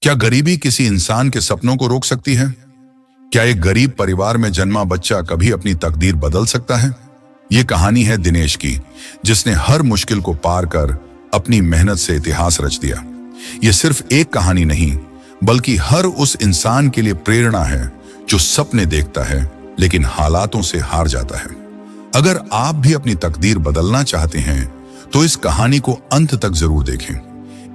क्या गरीबी किसी इंसान के सपनों को रोक सकती है? क्या एक गरीब परिवार में जन्मा बच्चा कभी अपनी तकदीर बदल सकता है? ये कहानी है दिनेश की, जिसने हर मुश्किल को पार कर अपनी मेहनत से इतिहास रच दिया। ये सिर्फ एक कहानी नहीं, बल्कि हर उस इंसान के लिए प्रेरणा है जो सपने देखता है लेकिन हालातों से हार जाता है। अगर आप भी अपनी तकदीर बदलना चाहते हैं तो इस कहानी को अंत तक जरूर देखें।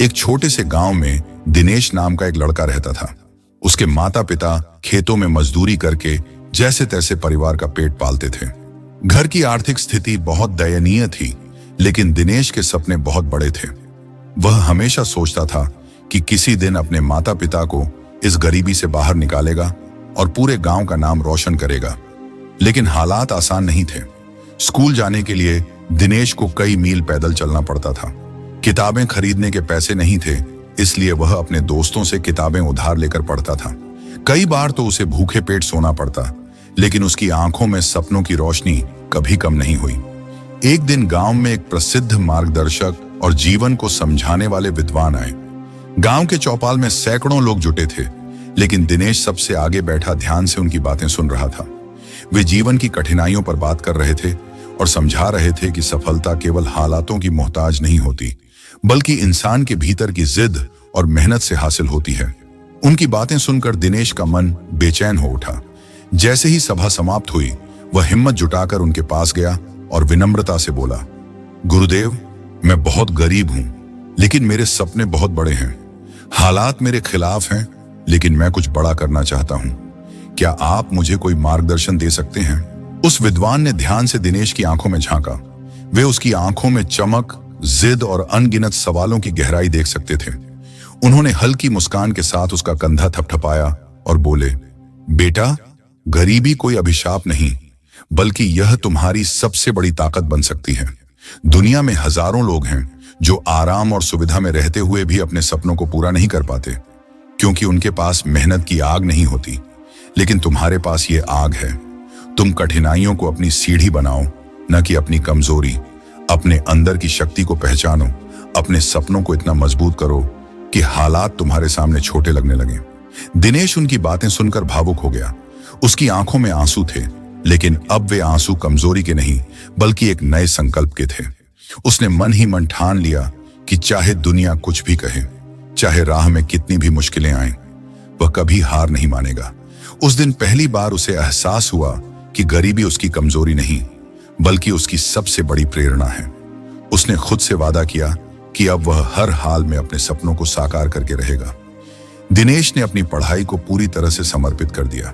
एक छोटे से गांव में दिनेश नाम का एक लड़का रहता था। उसके माता पिता खेतों में मजदूरी करके जैसे तैसे परिवार का पेट पालते थे। घर की आर्थिक स्थिति बहुत दयनीय थी, लेकिन दिनेश के सपने बहुत बड़े थे। वह हमेशा सोचता था कि किसी दिन अपने माता पिता को इस गरीबी से बाहर निकालेगा और पूरे गांव का नाम रोशन करेगा। लेकिन हालात आसान नहीं थे। स्कूल जाने के लिए दिनेश को कई मील पैदल चलना पड़ता था। किताबें खरीदने के पैसे नहीं थे, इसलिए वह अपने दोस्तों से किताबें उधार लेकर पढ़ता था। कई बार तो उसे भूखे पेट सोना पड़ता, लेकिन उसकी आंखों में सपनों की रोशनी कभी कम नहीं हुई। एक दिन गांव में एक प्रसिद्ध मार्गदर्शक और जीवन को समझाने वाले विद्वान आए। गांव के चौपाल में सैकड़ों लोग जुटे थे, लेकिन दिनेश सबसे आगे बैठा ध्यान से उनकी बातें सुन रहा था। वे जीवन की कठिनाइयों पर बात कर रहे थे और समझा रहे थे कि सफलता केवल हालातों की मोहताज नहीं होती, बल्कि इंसान के भीतर की जिद और मेहनत से हासिल होती है। उनकी बातें सुनकर दिनेश का मन बेचैन हो उठा। जैसे ही सभा समाप्त हुई, वह हिम्मत जुटाकर उनके पास गया और विनम्रता से बोला, गुरुदेव, मैं बहुत गरीब हूं, लेकिन मेरे सपने बहुत बड़े हैं। हालात मेरे खिलाफ हैं, लेकिन मैं कुछ बड़ा करना चाहता हूं। क्या आप मुझे कोई मार्गदर्शन दे सकते हैं? उस विद्वान ने ध्यान से दिनेश की आंखों में झांका। वे उसकी आंखों में चमक, जिद और अनगिनत सवालों की गहराई देख सकते थे। उन्होंने हल्की मुस्कान के साथ उसका कंधा थपथपाया और बोले, बेटा, गरीबी कोई अभिशाप नहीं, बल्कि यह तुम्हारी सबसे बड़ी ताकत बन सकती है। दुनिया में हजारों लोग हैं जो आराम और सुविधा में रहते हुए भी अपने सपनों को पूरा नहीं कर पाते, क्योंकि उनके पास मेहनत की आग नहीं होती। लेकिन तुम्हारे पास ये आग है। तुम कठिनाइयों को अपनी सीढ़ी बनाओ, न कि अपनी कमजोरी। अपने अंदर की शक्ति को पहचानो। अपने सपनों को इतना मजबूत करो कि हालात तुम्हारे सामने छोटे लगने लगे। दिनेश उनकी बातें सुनकर भावुक हो गया। उसकी आंखों में आंसू थे, लेकिन अब वे आंसू कमजोरी के नहीं, बल्कि एक नए संकल्प के थे। उसने मन ही मन ठान लिया कि चाहे दुनिया कुछ भी कहे, चाहे राह में कितनी भी मुश्किलें आएं, वह कभी हार नहीं मानेगा। उस दिन पहली बार उसे एहसास हुआ कि गरीबी उसकी कमजोरी नहीं, बल्कि उसकी सबसे बड़ी प्रेरणा है। उसने खुद से वादा किया कि अब वह हर हाल में अपने सपनों को साकार करके रहेगा। दिनेश ने अपनी पढ़ाई को पूरी तरह से समर्पित कर दिया।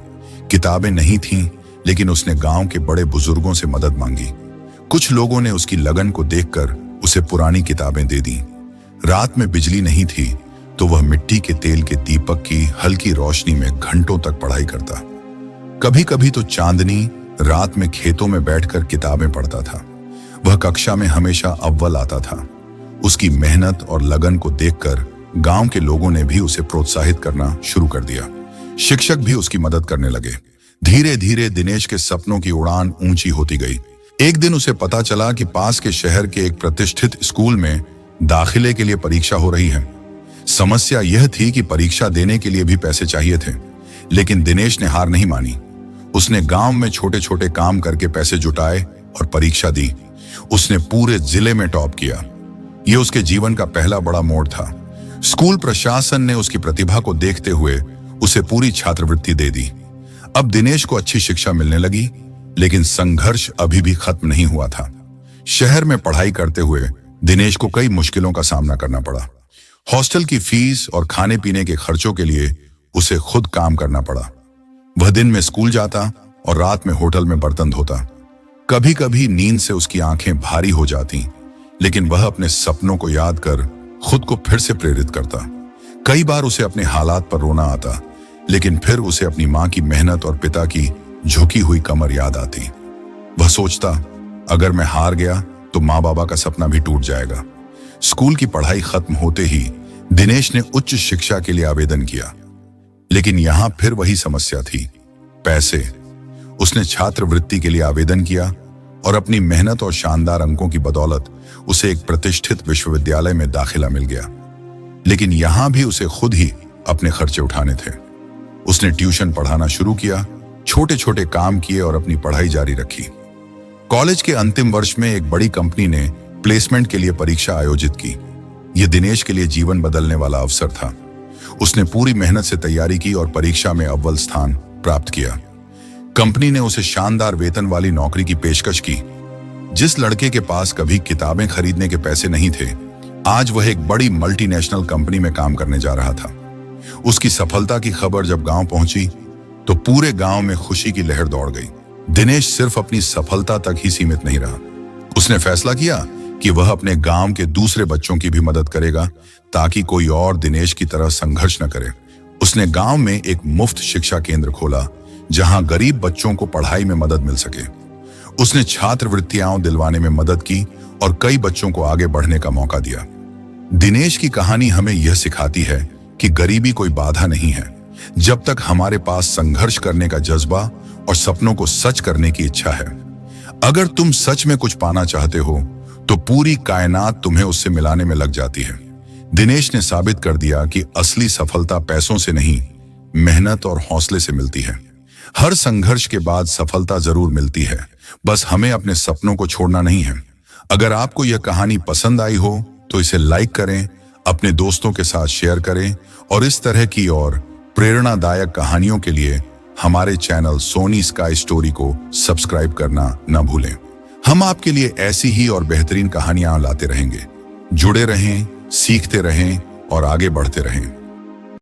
किताबें नहीं थीं, लेकिन उसने गांव के बड़े बुजुर्गों से मदद मांगी। कुछ लोगों ने उसकी लगन को देखकर उसे पुरानी किताबें दे दी। रात में बिजली नहीं थी, तो वह मिट्टी के तेल के दीपक की हल्की रोशनी में घंटों तक पढ़ाई करता। कभी कभी तो चांदनी रात में खेतों में बैठकर किताबें पढ़ता था। वह कक्षा में हमेशा अव्वल आता था। उसकी मेहनत और लगन को देखकर गांव के लोगों ने भी उसे प्रोत्साहित करना शुरू कर दिया। शिक्षक भी उसकी मदद करने लगे। धीरे धीरे दिनेश के सपनों की उड़ान ऊंची होती गई। एक दिन उसे पता चला कि पास के शहर के एक प्रतिष्ठित स्कूल में दाखिले के लिए परीक्षा हो रही है। समस्या यह थी कि परीक्षा देने के लिए भी पैसे चाहिए थे, लेकिन दिनेश ने हार नहीं मानी। उसने गांव में छोटे छोटे काम करके पैसे जुटाए और परीक्षा दी। उसने पूरे जिले में टॉप किया। यह उसके जीवन का पहला बड़ा मोड़ था। स्कूल प्रशासन ने उसकी प्रतिभा को देखते हुए उसे पूरी छात्रवृत्ति दे दी। अब दिनेश को अच्छी शिक्षा मिलने लगी, लेकिन संघर्ष अभी भी खत्म नहीं हुआ था। शहर में पढ़ाई करते हुए दिनेश को कई मुश्किलों का सामना करना पड़ा। हॉस्टल की फीस और खाने पीने के खर्चों के लिए उसे खुद काम करना पड़ा। वह दिन में स्कूल जाता और रात में होटल में बर्तन धोता। कभी कभी नींद से उसकी आंखें भारी हो जाती, लेकिन वह अपने सपनों को याद कर खुद को फिर से प्रेरित करता। कई बार उसे अपने हालात पर रोना आता, लेकिन फिर उसे अपनी मां की मेहनत और पिता की झुकी हुई कमर याद आती। वह सोचता, अगर मैं हार गया तो माँ बाबा का सपना भी टूट जाएगा। स्कूल की पढ़ाई खत्म होते ही दिनेश ने उच्च शिक्षा के लिए आवेदन किया, लेकिन यहां फिर वही समस्या थी, पैसे। उसने छात्रवृत्ति के लिए आवेदन किया और अपनी मेहनत और शानदार अंकों की बदौलत उसे एक प्रतिष्ठित विश्वविद्यालय में दाखिला मिल गया। लेकिन यहां भी उसे खुद ही अपने खर्चे उठाने थे। उसने ट्यूशन पढ़ाना शुरू किया, छोटे छोटे काम किए और अपनी पढ़ाई जारी रखी। कॉलेज के अंतिम वर्ष में एक बड़ी कंपनी ने प्लेसमेंट के लिए परीक्षा आयोजित की। यह दिनेश के लिए जीवन बदलने वाला अवसर था। उसने पूरी मेहनत से तैयारी की और परीक्षा में अव्वल स्थान प्राप्त किया। कंपनी ने उसे शानदार वेतन वाली नौकरी की पेशकश की। जिस लड़के के पास कभी किताबें खरीदने के पैसे नहीं थे, आज वह एक बड़ी मल्टीनेशनल कंपनी में काम करने जा रहा था। उसकी सफलता की खबर जब गांव पहुंची तो पूरे गांव में खुशी की लहर दौड़ गई। दिनेश सिर्फ अपनी सफलता तक ही सीमित नहीं रहा। उसने फैसला किया कि वह अपने गांव के दूसरे बच्चों की भी मदद करेगा, ताकि कोई और दिनेश की तरह संघर्ष न करे। उसने गांव में एक मुफ्त शिक्षा केंद्र खोला, जहां गरीब बच्चों को पढ़ाई में मदद मिल सके। उसने छात्रवृत्तियां दिलवाने में मदद की और कई बच्चों को आगे बढ़ने का मौका दिया। दिनेश की कहानी हमें यह सिखाती है कि गरीबी कोई बाधा नहीं है, जब तक हमारे पास संघर्ष करने का जज्बा और सपनों को सच करने की इच्छा है। अगर तुम सच में कुछ पाना चाहते हो तो पूरी कायनात तुम्हें उससे मिलाने में लग जाती है। दिनेश ने साबित कर दिया कि असली सफलता पैसों से नहीं, मेहनत और हौसले से मिलती है। हर संघर्ष के बाद सफलता जरूर मिलती है, बस हमें अपने सपनों को छोड़ना नहीं है। अगर आपको यह कहानी पसंद आई हो तो इसे लाइक करें, अपने दोस्तों के साथ शेयर करें और इस तरह की और प्रेरणादायक कहानियों के लिए हमारे चैनल सोनी स्काई स्टोरी को सब्सक्राइब करना न भूलें। हम आपके लिए ऐसी ही और बेहतरीन कहानियां लाते रहेंगे। जुड़े रहें, सीखते रहें और आगे बढ़ते रहें।